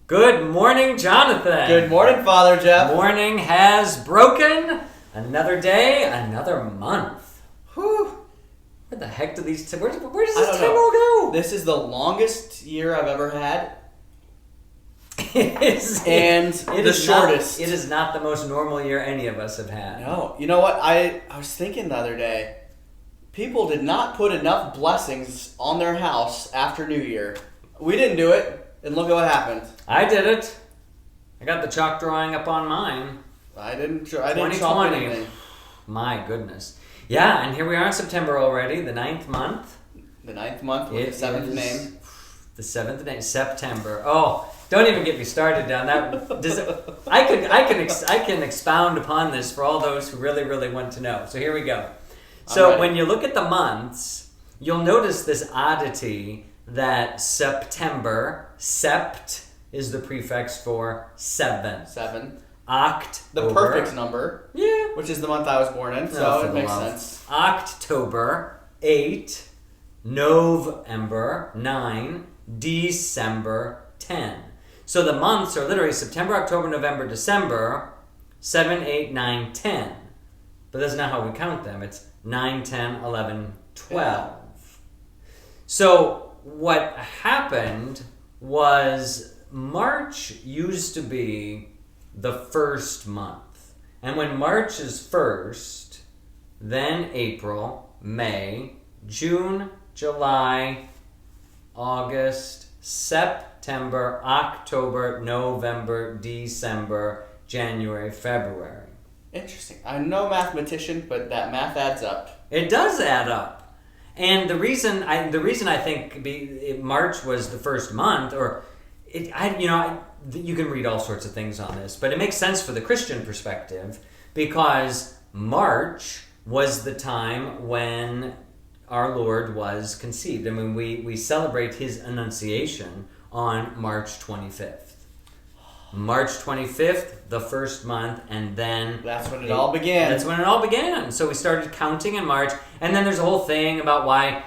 Good morning, Jonathan. Good morning, Father Jeff. Morning has broken. Another day, another month. Whew. Where the heck do these... Where does this I don't time know. all go? This is the longest year I've ever had. It is The shortest. It is not the most normal year any of us have had. No. You know what? I was thinking the other day, people did not put enough blessings on their house after New Year. We didn't do it, and look at what happened. I did it. I got the chalk drawing up on mine. I didn't chalk 2020. anything. My goodness. Yeah, and here we are in September already, the 9th month. The 9th month with the 7th name. The 7th name, September. Oh, don't even get me started down that. I can expound upon this for all those who really, really want to know. So here we go. So when you look at the months, you'll notice this oddity that September, sept is the prefix for 7. 7. October. The perfect number. Yeah. Which is the month I was born in, so it makes sense. October, 8. November, 9. December, 10. So the months are literally September, October, November, December, 7, 8, 9, 10. But that's not how we count them. It's 9, 10, 11, 12. So what happened was March used to be the first month. And when March is first, then April, May, June, July, August, September, October, November, December, January, February. Interesting. I'm no mathematician, but that math adds up. It does add up. And the reason I think March was the first month, you can read all sorts of things on this, but it makes sense for the Christian perspective because March was the time when our Lord was conceived. I mean, we celebrate his Annunciation on March 25th. March 25th, the first month, and then... That's when it all began. That's when it all began. So we started counting in March, and then there's a whole thing about why...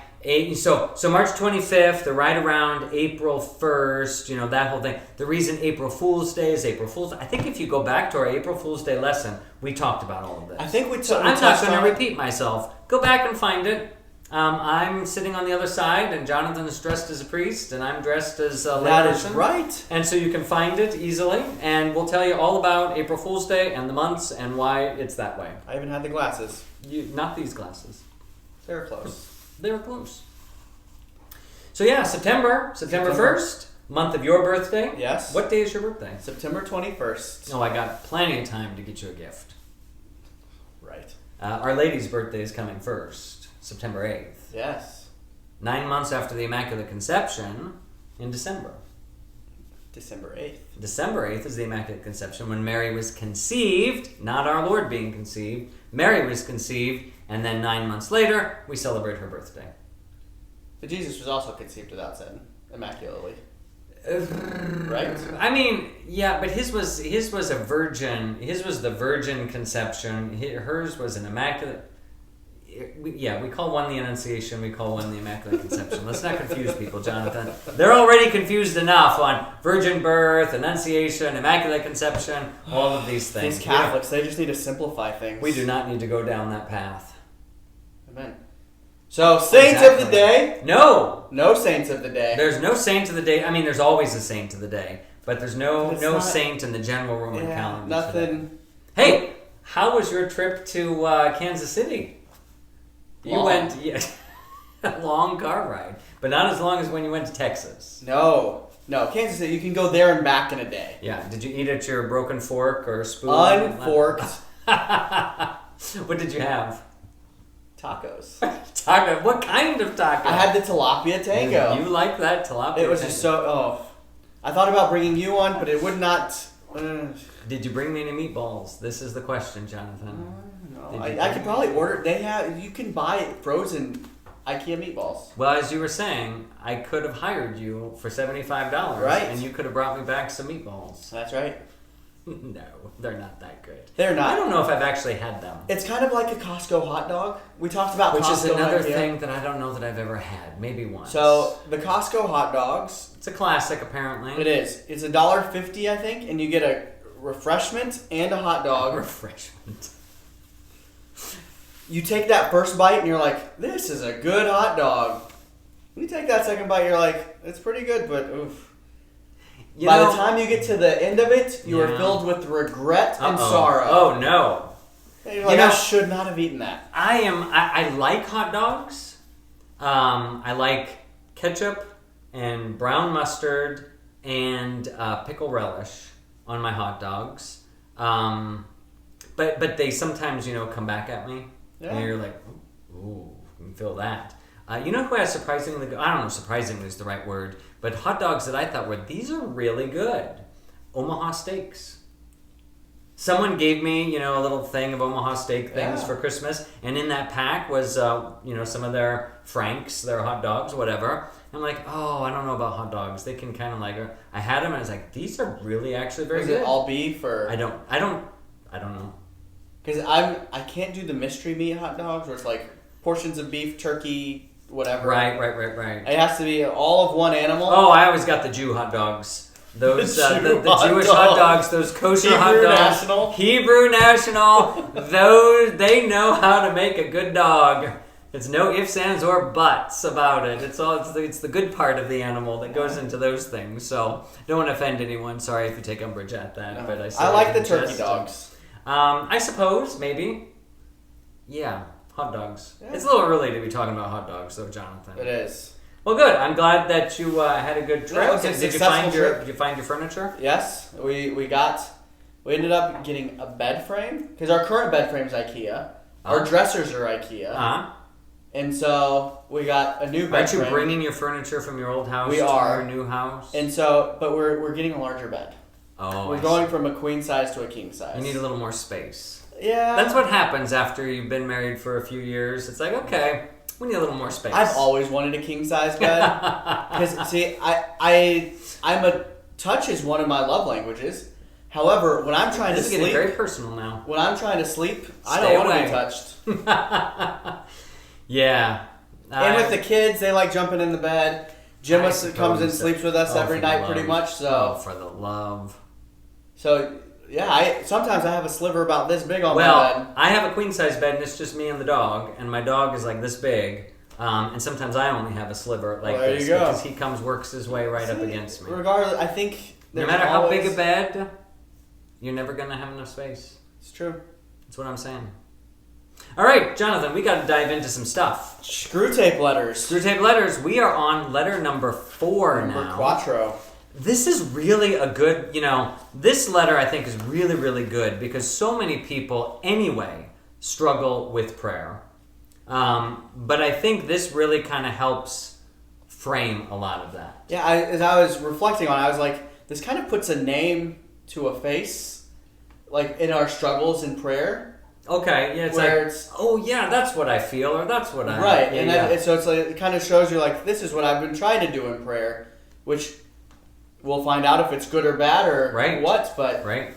So March 25th, they're right around April 1st, that whole thing. The reason April Fool's Day is April Fool's Day. I think if you go back to our April Fool's Day lesson, we talked about all of this. I think So I'm not going to repeat myself. Go back and find it. I'm sitting on the other side, and Jonathan is dressed as a priest, and I'm dressed as a layperson. That is right. And so you can find it easily, and we'll tell you all about April Fool's Day and the months and why it's that way. I even had the glasses. Not these glasses. They were close. They were close. So yeah, September 1st, month of your birthday. Yes. What day is your birthday? September 21st. Oh, I got plenty of time to get you a gift. Right. Our Lady's birthday is coming first, September 8th. Yes. 9 months after the Immaculate Conception in December. December 8th. December 8th is the Immaculate Conception when Mary was conceived, not our Lord being conceived. Mary was conceived, and then 9 months later, we celebrate her birthday. But Jesus was also conceived without sin, immaculately. Right? I mean, yeah, but his was a virgin. His was the virgin conception. Hers was an immaculate. We call one the Annunciation. We call one the Immaculate Conception. Let's not confuse people, Jonathan. They're already confused enough on virgin birth, Annunciation, Immaculate Conception, all of these things. These Catholics, they just need to simplify things. We do not need to go down that path. Amen. So, saints of the day? No. No saints of the day. There's no saint of the day. I mean, there's always a saint of the day, but there's no saint in the general Roman calendar. Nothing. Today. Hey, how was your trip to Kansas City? You went a long car ride, but not as long as when you went to Texas. No, Kansas City. You can go there and back in a day. Yeah. Did you eat at your broken fork or spoon? Unforked. What did you have? Tacos. Taco. What kind of taco? I had the tilapia tango. You like that tilapia? It was just so. I thought about bringing you one, but it would not. Did you bring me any meatballs? This is the question, Jonathan. No, I could probably order. You can buy frozen IKEA meatballs. Well, as you were saying, I could have hired you for $75, right? And you could have brought me back some meatballs. That's right. No, they're not that good. They're not. I don't know if I've actually had them. It's kind of like a Costco hot dog. We talked about Which Costco is another IKEA. thing that I don't know that I've ever had. Maybe once. So the Costco hot dogs. It's a classic, apparently. It is. It's $1.50, I think, and you get a refreshment and a hot dog. Refreshment. You take that first bite and you're like, this is a good hot dog. You take that second bite, you're like, it's pretty good, but oof. By the time you get to the end of it, you are filled with regret and sorrow. Oh no! And you're like, I should not have eaten that. I like hot dogs. I like ketchup and brown mustard and pickle relish on my hot dogs. But they sometimes come back at me, and you're like, ooh, you can feel that. You know who has surprisingly good, I don't know, surprisingly is the right word, but hot dogs that I thought these are really good. Omaha steaks. Someone gave me, a little thing of Omaha steak things for Christmas, and in that pack was, some of their Franks, their hot dogs, whatever. I'm like, oh, I don't know about hot dogs. They can kind of I had them, and I was like, these are really actually very good. Is it all beef or? I don't know. Because I can't do the mystery meat hot dogs where it's like portions of beef, turkey, whatever. Right. It has to be all of one animal. Oh, I always got the Jew hot dogs. Those the Jewish hot dogs, those kosher hot dogs. Hebrew National. Those, they know how to make a good dog. It's no ifs, ands, or buts about it. It's the good part of the animal that goes into those things. So don't want to offend anyone. Sorry if you take umbrage at that. No. But I like the turkey dogs. I suppose maybe. Yeah. Hot dogs. Yeah. It's a little early to be talking about hot dogs, though, Jonathan. It is. Well, good. I'm glad that you had a good trip. Yeah, Did you find your furniture? Yes, we ended up getting a bed frame because our current bed frame is IKEA. Our dressers are IKEA. And so we got a new bed frame. Aren't you bringing your furniture from your old house to your new house? And so, but we're getting a larger bed. Oh, we're going from a queen size to a king size. You need a little more space. Yeah. That's what happens after you've been married for a few years. It's like, okay, we need a little more space. I've always wanted a king size bed. Because, see, touch is one of my love languages. However, when I'm trying to sleep. This is getting very personal now. When I'm trying to sleep, I don't want to be touched. Yeah. And with the kids, they like jumping in the bed. Gemma comes and sleeps with us every night pretty much. So. Oh, for the love. So. Yeah, sometimes I have a sliver about this big on my bed. I have a queen-size bed, and it's just me and the dog, and my dog is like this big, and sometimes I only have a sliver like there this you go. because he works his way right up against me. Regardless, I think no matter how big a bed, you're never going to have enough space. It's true. That's what I'm saying. All right, Jonathan, we got to dive into some stuff. Screwtape letters. Screwtape letters. We are on letter number 4 now. Number quattro. This is really a good, this letter I think is really, really good because so many people anyway struggle with prayer. But I think this really kind of helps frame a lot of that. Yeah, as I was reflecting on it, I was like, this kind of puts a name to a face, like in our struggles in prayer. Okay, yeah, it's oh yeah, that's what I feel, or that's what I... Right, yeah, and so it's like, it kind of shows you like, this is what I've been trying to do in prayer, which... We'll find out if it's good or bad or what, but... Right.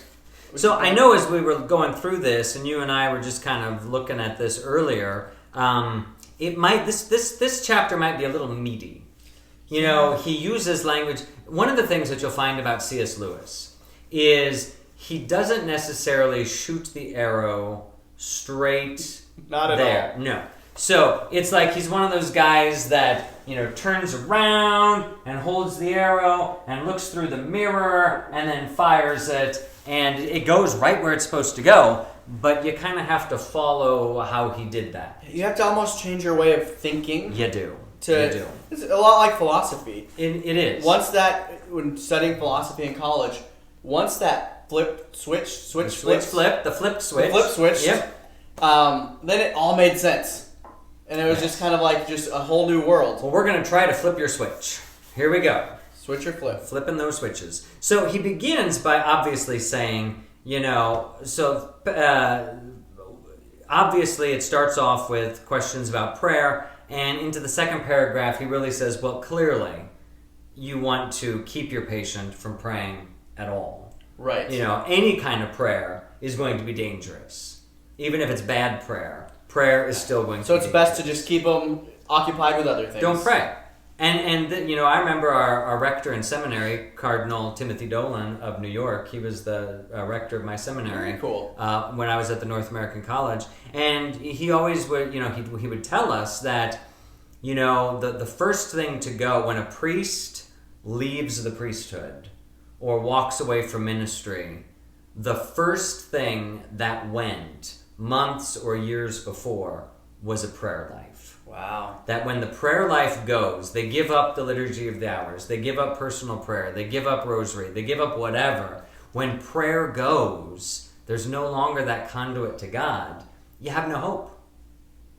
So I know as we were going through this, and you and I were just kind of looking at this earlier, this chapter might be a little meaty. He uses language... One of the things that you'll find about C.S. Lewis is he doesn't necessarily shoot the arrow straight Not at there. all. No. So it's like he's one of those guys that, turns around and holds the arrow and looks through the mirror and then fires it, and it goes right where it's supposed to go, but you kind of have to follow how he did that. You have to almost change your way of thinking. You do. It's a lot like philosophy. It is. When studying philosophy in college, once that flip switch. Yep. Then it all made sense. And it was just kind of like just a whole new world. Well, we're going to try to flip your switch. Here we go. Switch or flip. Flipping those switches. So he begins by obviously saying, obviously it starts off with questions about prayer, and into the second paragraph he really says, well, clearly you want to keep your patient from praying at all. Right. Any kind of prayer is going to be dangerous. Even if it's bad prayer is still going to be So it's dangerous. best to just keep them occupied with other things. Don't pray. And I remember our rector in seminary, Cardinal Timothy Dolan of New York. He was the rector of my seminary. Very cool. When I was at the North American College, and he always would, he would tell us that, the first thing to go when a priest leaves the priesthood or walks away from ministry, the first thing that went months or years before was a prayer life. Wow. That when the prayer life goes, they give up the liturgy of the hours, they give up personal prayer, they give up rosary, they give up whatever. When prayer goes, there's no longer that conduit to God. You have no hope.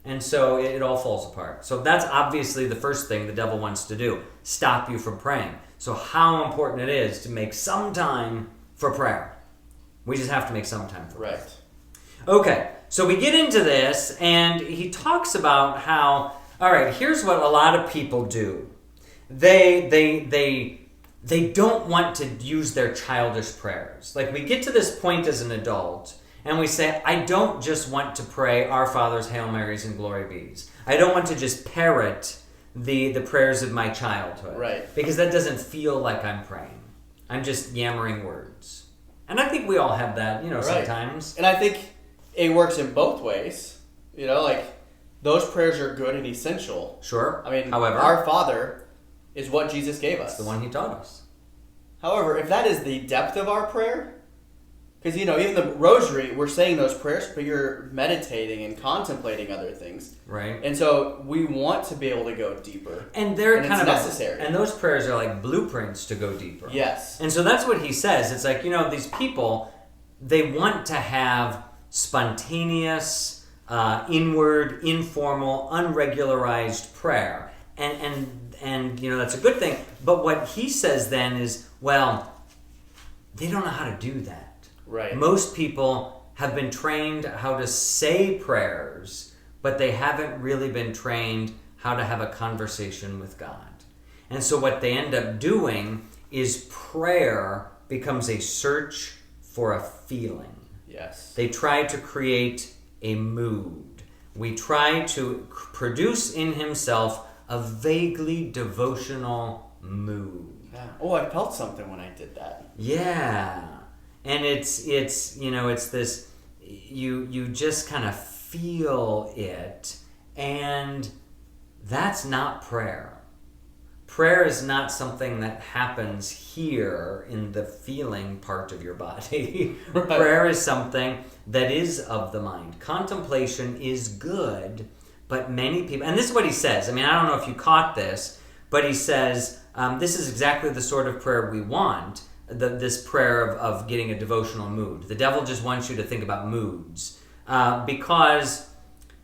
And so it all falls apart. So that's obviously the first thing the devil wants to do, stop you from praying. So how important it is to make some time for prayer. We just have to make some time for prayer. Right. Okay, so we get into this, and he talks about how, all right, here's what a lot of people do. They don't want to use their childish prayers. Like, we get to this point as an adult, and we say, I don't just want to pray Our Fathers, Hail Marys, and Glory Bees. I don't want to just parrot the prayers of my childhood. Right. Because that doesn't feel like I'm praying. I'm just yammering words. And I think we all have that, Right. sometimes. And I think it works in both ways. Those prayers are good and essential. Sure. I mean, however, Our Father is what Jesus gave us. it's the one he taught us. However, if that is the depth of our prayer, because, even the rosary, we're saying those prayers, but you're meditating and contemplating other things. Right. And so we want to be able to go deeper. And they're And kind it's of necessary. And those prayers are like blueprints to go deeper. Yes. And so that's what he says. It's like, these people, they want to have spontaneous, inward, informal, unregularized prayer. And that's a good thing. But what he says then is, well, they don't know how to do that. Right. Most people have been trained how to say prayers, but they haven't really been trained how to have a conversation with God. And so what they end up doing is prayer becomes a search for a feeling. Yes. They try to create a mood. We try to produce in himself a vaguely devotional mood. Yeah. Oh, I felt something when I did that. Yeah. And it's this, you just kind of feel it, and that's not prayer. Prayer is not something that happens here in the feeling part of your body. Right. Prayer is something that is of the mind. Contemplation is good, but many people, and this is what he says. I mean, I don't know if you caught this, but he says, this is exactly the sort of prayer we want. This prayer of getting a devotional mood. The devil just wants you to think about moods. Because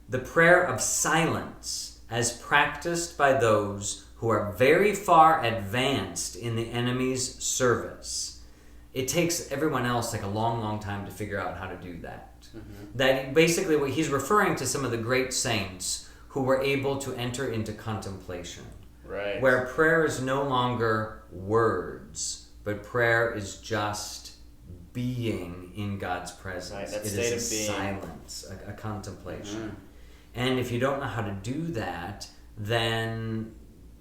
the prayer of silence, as practiced by those who are very far advanced in the enemy's service, it takes everyone else like a long, long time to figure out how to do that. Mm-hmm. That basically what he's referring to some of the great saints who were able to enter into contemplation. Right. Where prayer is no longer words, but prayer is just being in God's presence. Right, that it state is of being. Silence, a contemplation. Mm-hmm. And if you don't know how to do that, then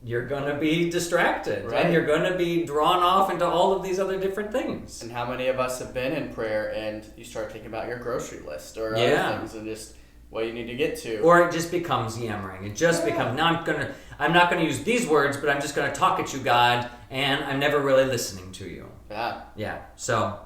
you're going to be distracted. Right. And you're going to be drawn off into all of these other different things. And how many of us have been in prayer and you start thinking about your grocery list or Yeah. other things and just what you need to get to? Or it just becomes yammering. It just becomes, I'm not going to use these words, but I'm just going to talk at you, God, and I'm never really listening to you. Yeah. Yeah. So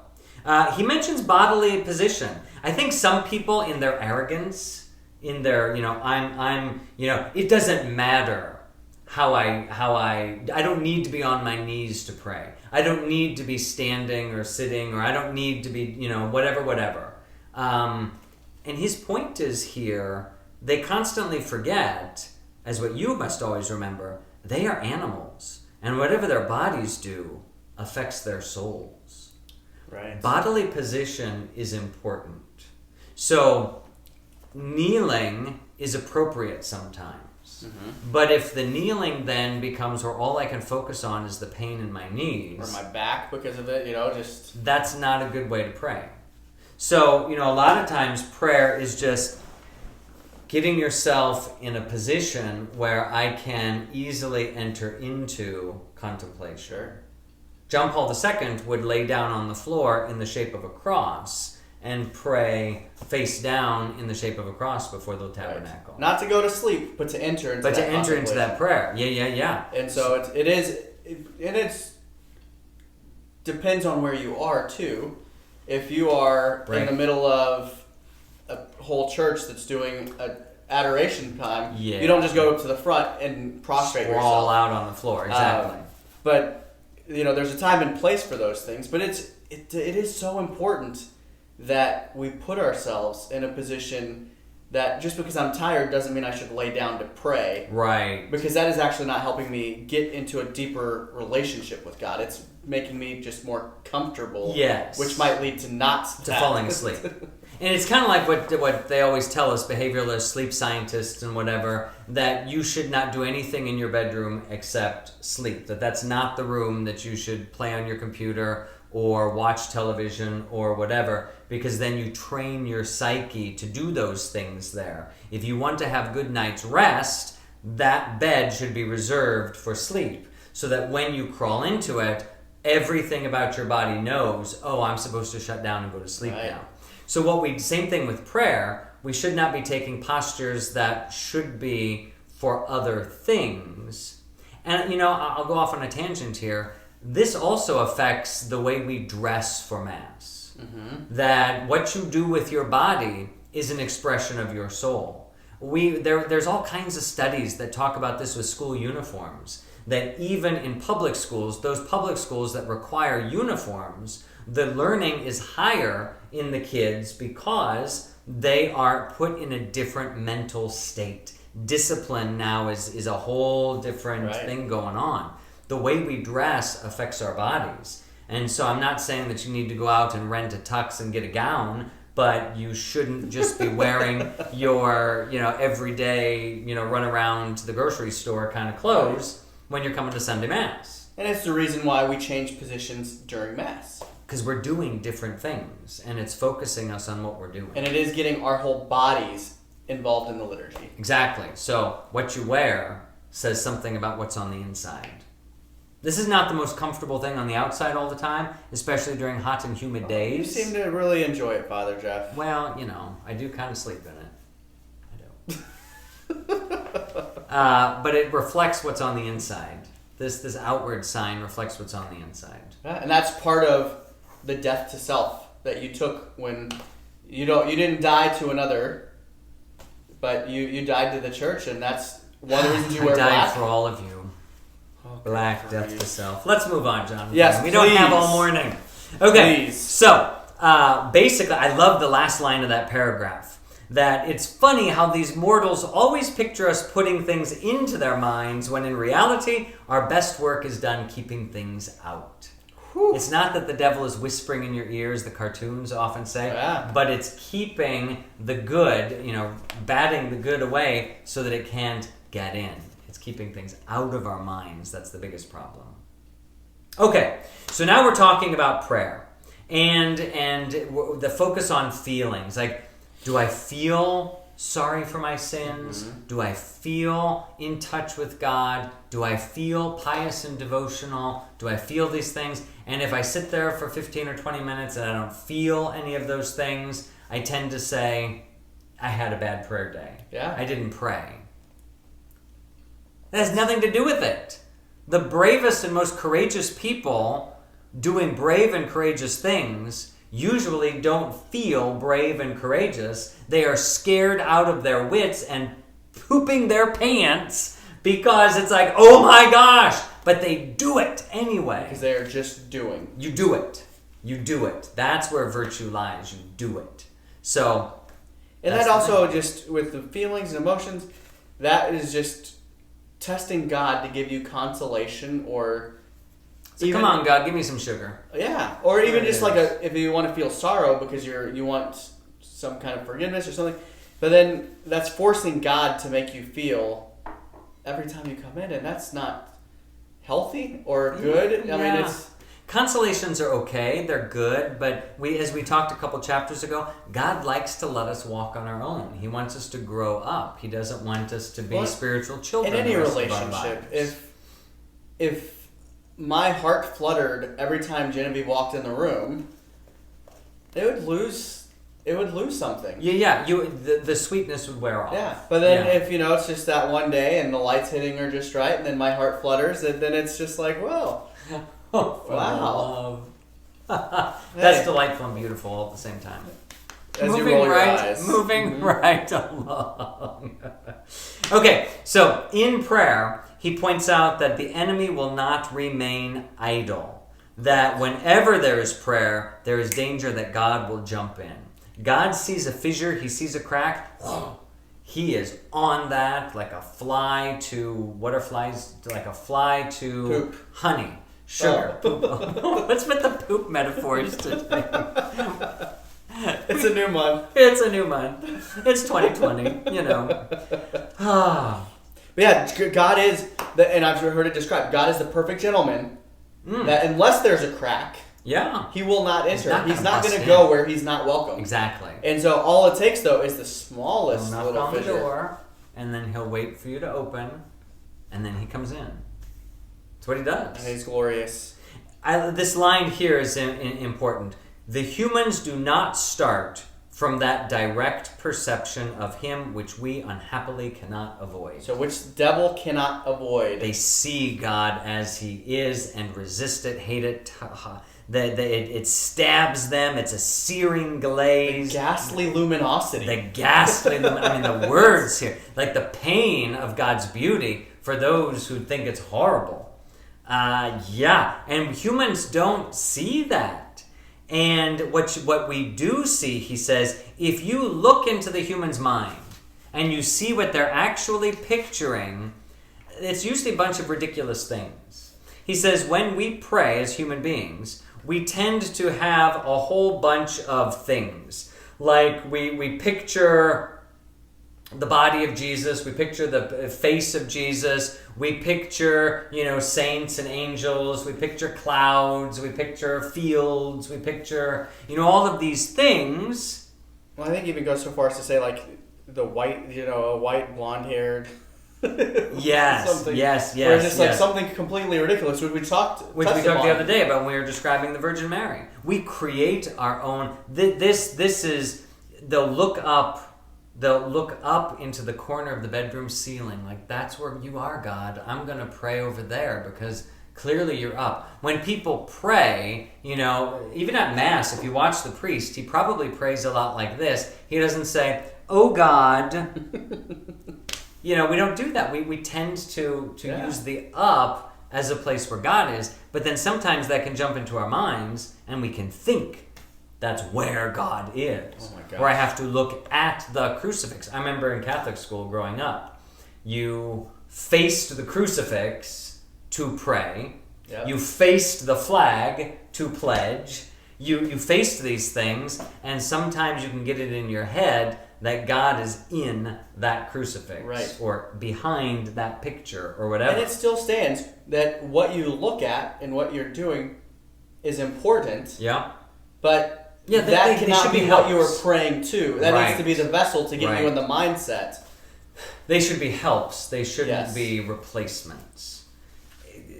he mentions bodily position. I think some people in their arrogance, in their, it doesn't matter how I don't need to be on my knees to pray. I don't need to be standing or sitting, or I don't need to be, whatever. And his point is here, they constantly forget, as what you must always remember, they are animals. And whatever their bodies do affects their souls. Right. Bodily position is important. So kneeling is appropriate sometimes. arms. But if the kneeling then becomes where all I can focus on is the pain in my knees, or my back because of it, just that's not a good way to pray. So, a lot of times prayer is just getting yourself in a position where I can easily enter into contemplation. Sure. John Paul II would lay down on the floor in the shape of a cross and pray face down in the shape of a cross before the tabernacle. Right. Not to go to sleep, but to enter into that prayer. Yeah. And so it depends on where you are too. If you are in the middle of a whole church that's doing a adoration time, you don't just go up to the front and prostrate yourself. Sprawl out on the floor, exactly. But there's a time and place for those things. But it is so important that we put ourselves in a position that just because I'm tired doesn't mean I should lay down to pray. Right. Because that is actually not helping me get into a deeper relationship with God. It's making me just more comfortable. Yes. Which might lead to falling asleep. And it's kind of like what they always tell us, behavioralists, sleep scientists, and whatever, that you should not do anything in your bedroom except sleep. That's not the room that you should play on your computer or watch television or whatever, because then you train your psyche to do those things there. If you want to have good night's rest, that bed should be reserved for sleep, so that when you crawl into it, everything about your body knows, I'm supposed to shut down and go to sleep now. So same thing with prayer, we should not be taking postures that should be for other things. And, I'll go off on a tangent here. This also affects the way we dress for Mass. That what you do with your body is an expression of your soul. There's all kinds of studies that talk about this with school uniforms. That even in public schools, those public schools that require uniforms, the learning is higher in the kids because they are put in a different mental state. Discipline now is a whole different thing going on. The way we dress affects our bodies. And so I'm not saying that you need to go out and rent a tux and get a gown, but you shouldn't just be wearing your, everyday, run around the grocery store kind of clothes when you're coming to Sunday Mass. And it's the reason why we change positions during Mass. Because we're doing different things, and it's focusing us on what we're doing. And it is getting our whole bodies involved in the liturgy. Exactly. So what you wear says something about what's on the inside. This is not the most comfortable thing on the outside all the time, especially during hot and humid days. You seem to really enjoy it, Father Jeff. Well, I do kind of sleep in it. I don't. But it reflects what's on the inside. This outward sign reflects what's on the inside. Yeah, and that's part of the death to self that you took when you didn't die to another, but you died to the church, and that's one of the reasons you wear black. I died for all of you. Black death to self. Let's move on, John. Yes, we don't have all morning. Okay, please. So basically, I love the last line of that paragraph. That it's funny how these mortals always picture us putting things into their minds when in reality, our best work is done keeping things out. Whew. It's not that the devil is whispering in your ears, the cartoons often say, but it's keeping the good, batting the good away so that it can't get in. It's keeping things out of our minds. That's the biggest problem. Okay, so now we're talking about prayer and the focus on feelings. Like, do I feel sorry for my sins? Mm-hmm. Do I feel in touch with God? Do I feel pious and devotional? Do I feel these things? And if I sit there for 15 or 20 minutes and I don't feel any of those things, I tend to say, I had a bad prayer day. Yeah. I didn't pray. That has nothing to do with it. The bravest and most courageous people doing brave and courageous things usually don't feel brave and courageous. They are scared out of their wits and pooping their pants because it's like, oh my gosh, but they do it anyway. Because they are just doing. You do it. You do it. That's where virtue lies. You do it. So, and that also just with the feelings and emotions, that is just testing God to give you consolation or... So come on, God, give me some sugar. Yeah, or even just like if you want to feel sorrow because you want some kind of forgiveness or something, but then that's forcing God to make you feel every time you come in, and that's not healthy or good. Yeah. I mean, it's... Consolations are okay, they're good, but as we talked a couple chapters ago, God likes to let us walk on our own. He wants us to grow up. He doesn't want us to be spiritual children. In any the rest of our relationship, lives. if my heart fluttered every time Genevieve walked in the room, it would lose something. Yeah. The sweetness would wear off. Yeah, but then if it's just that one day and the light's hitting her just right, and then my heart flutters, and then it's just like, well. Wow. That's delightful and beautiful all at the same time. As you roll your eyes. Moving right along. Okay, so in prayer, he points out that the enemy will not remain idle. That whenever there is prayer, there is danger that God will jump in. God sees a fissure, he sees a crack. He is on that like a fly to... What are flies? Like a fly to... Poop. Honey. Sugar. Oh. What's with the poop metaphors today? It's a new month. It's a new month. It's 2020, But yeah, God is, and I've heard it described, God is the perfect gentleman that unless there's a crack, he will not enter. He's not going to go where he's not welcome. Exactly. And so all it takes, though, is the smallest He'll knock little on fissure. the door, and then he'll wait for you to open, and then he comes in. That's what he does. And he's glorious. This line here is important. The humans do not start from that direct perception of him which we unhappily cannot avoid. So which devil cannot avoid. They see God as he is and resist it, hate it. It stabs them. It's a searing glaze. The ghastly luminosity. The words here. Like the pain of God's beauty for those who think it's horrible. And humans don't see that. And what we do see, he says, if you look into the human's mind and you see what they're actually picturing, it's usually a bunch of ridiculous things. He says when we pray as human beings, we tend to have a whole bunch of things. Like we picture the body of Jesus, we picture the face of Jesus, we picture, saints and angels, we picture clouds, we picture fields, we picture, all of these things. Well, I think even goes so far as to say, like, the white, a white blonde-haired... Yes. Or just like something completely ridiculous, which we talked the other day about when we were describing the Virgin Mary. We create our own... This is... They'll look up into the corner of the bedroom ceiling, like, that's where you are, God. I'm going to pray over there because clearly you're up. When people pray, even at Mass, if you watch the priest, he probably prays a lot like this. He doesn't say, oh God. We don't do that. We tend to use the up as a place where God is, but then sometimes that can jump into our minds and we can think that's where God is. Oh my gosh. Or I have to look at the crucifix. I remember in Catholic school growing up, you faced the crucifix to pray. Yep. You faced the flag to pledge. You faced these things, and sometimes you can get it in your head that God is in that crucifix. Right. Or behind that picture or whatever. And it still stands that what you look at and what you're doing is important. Yeah. But that cannot be what you were praying to. That needs to be the vessel to get you in the mindset. They should be helps. They shouldn't be replacements.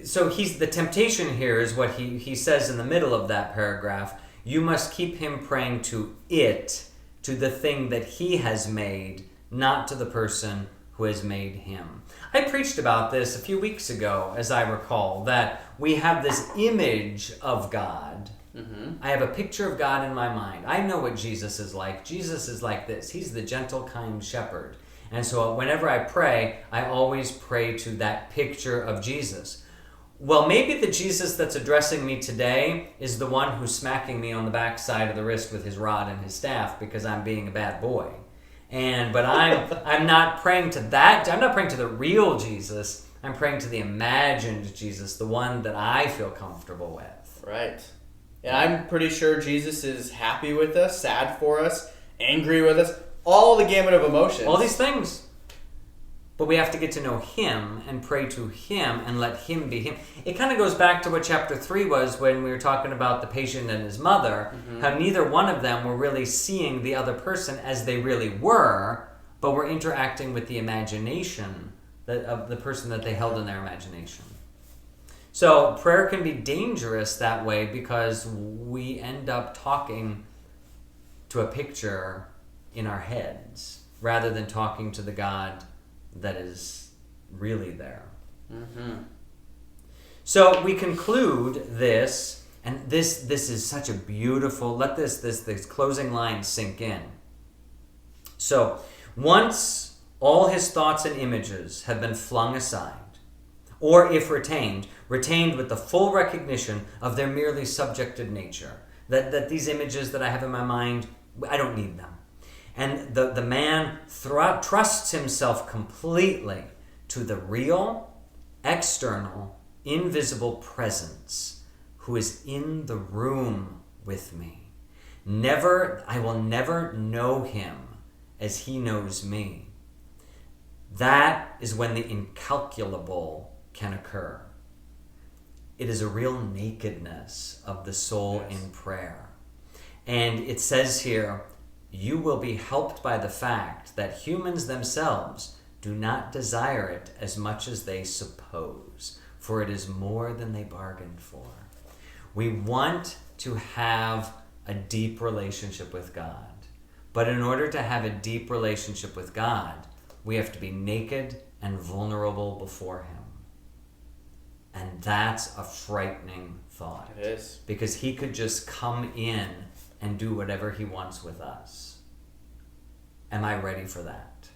So the temptation here is what he says in the middle of that paragraph. You must keep him praying to the thing that he has made, not to the person who has made him. I preached about this a few weeks ago, as I recall, that we have this image of God. Mm-hmm. I have a picture of God in my mind. I know what Jesus is like. Jesus is like this. He's the gentle, kind shepherd. And so whenever I pray, I always pray to that picture of Jesus. Well, maybe the Jesus that's addressing me today is the one who's smacking me on the backside of the wrist with his rod and his staff because I'm being a bad boy. But I'm not praying to that. I'm not praying to the real Jesus. I'm praying to the imagined Jesus, the one that I feel comfortable with. Right. And I'm pretty sure Jesus is happy with us, sad for us, angry with us, all the gamut of emotions. All these things. but we have to get to know him and pray to him and let him be him. It kind of goes back to what chapter 3 was when we were talking about the patient and his mother, how neither one of them were really seeing the other person as they really were, but were interacting with the imagination of the person that they held in their imagination. So prayer can be dangerous that way because we end up talking to a picture in our heads rather than talking to the God that is really there. So we conclude this, and this is such a beautiful, let this closing line sink in. So once all his thoughts and images have been flung aside, or if retained with the full recognition of their merely subjective nature, that these images that I have in my mind, I don't need them. And the man trusts himself completely to the real, external, invisible presence who is in the room with me. I will never know him as he knows me. That is when the incalculable can occur. It is a real nakedness of the soul in prayer. And it says here, you will be helped by the fact that humans themselves do not desire it as much as they suppose, for it is more than they bargained for. We want to have a deep relationship with God. But in order to have a deep relationship with God, we have to be naked and vulnerable before him. And that's a frightening thought. It is. Because he could just come in and do whatever he wants with us. Am I ready for that?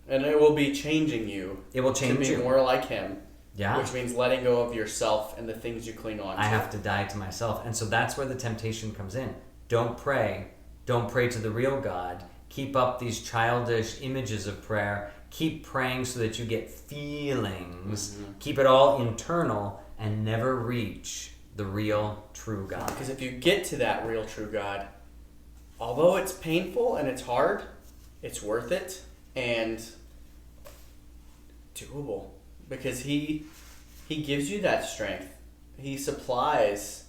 And it will be changing you. It will change you. To be more like him. Yeah. Which means letting go of yourself and the things you cling on to. I have to die to myself. And so that's where the temptation comes in. Don't pray. Don't pray to the real God. Keep up these childish images of prayer. Keep praying so that you get feelings. Keep it all internal and never reach the real, true God. Because if you get to that real, true God, although it's painful and it's hard, it's worth it and doable. Because he gives you that strength. He supplies.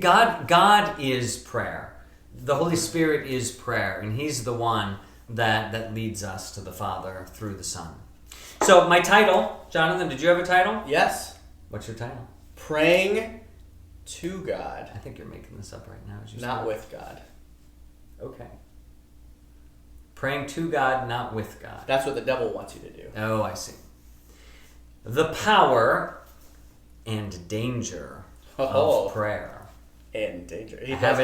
God is prayer. The Holy Spirit is prayer, and he's the one that leads us to the Father through the Son. So my title, Jonathan, did you have a title? Yes. What's your title? Praying to God. I think you're making this up right now. As you Not speak. with God. Okay. Praying to God, not with God. That's what the devil wants you to do. Oh, I see. The power and danger of prayer. And danger. I have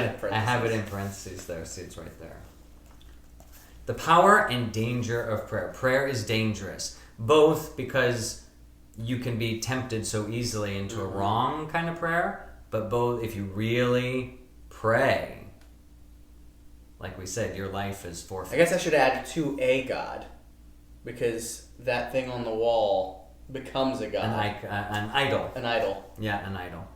it in parentheses there. See, it's right there. The power and danger of prayer. Prayer is dangerous, both because you can be tempted so easily into a wrong kind of prayer, but both if you really pray, like we said, your life is forfeit. I guess I should add to a God, because that thing on the wall becomes a God. An idol. An idol. Yeah, an idol.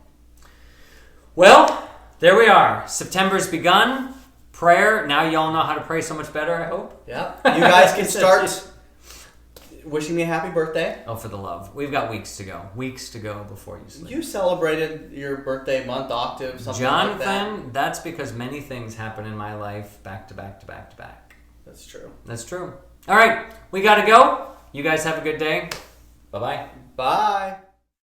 Well, there we are. September's begun. Prayer. Now you all know how to pray so much better, I hope. Yeah. You guys can start wishing me a happy birthday. Oh, for the love. We've got weeks to go. Weeks to go before you sleep. You celebrated your birthday month, octave, something Jonathan, like that. That's because many things happen in my life back to back to back to back. That's true. That's true. All right. We got to go. You guys have a good day. Bye-bye. Bye.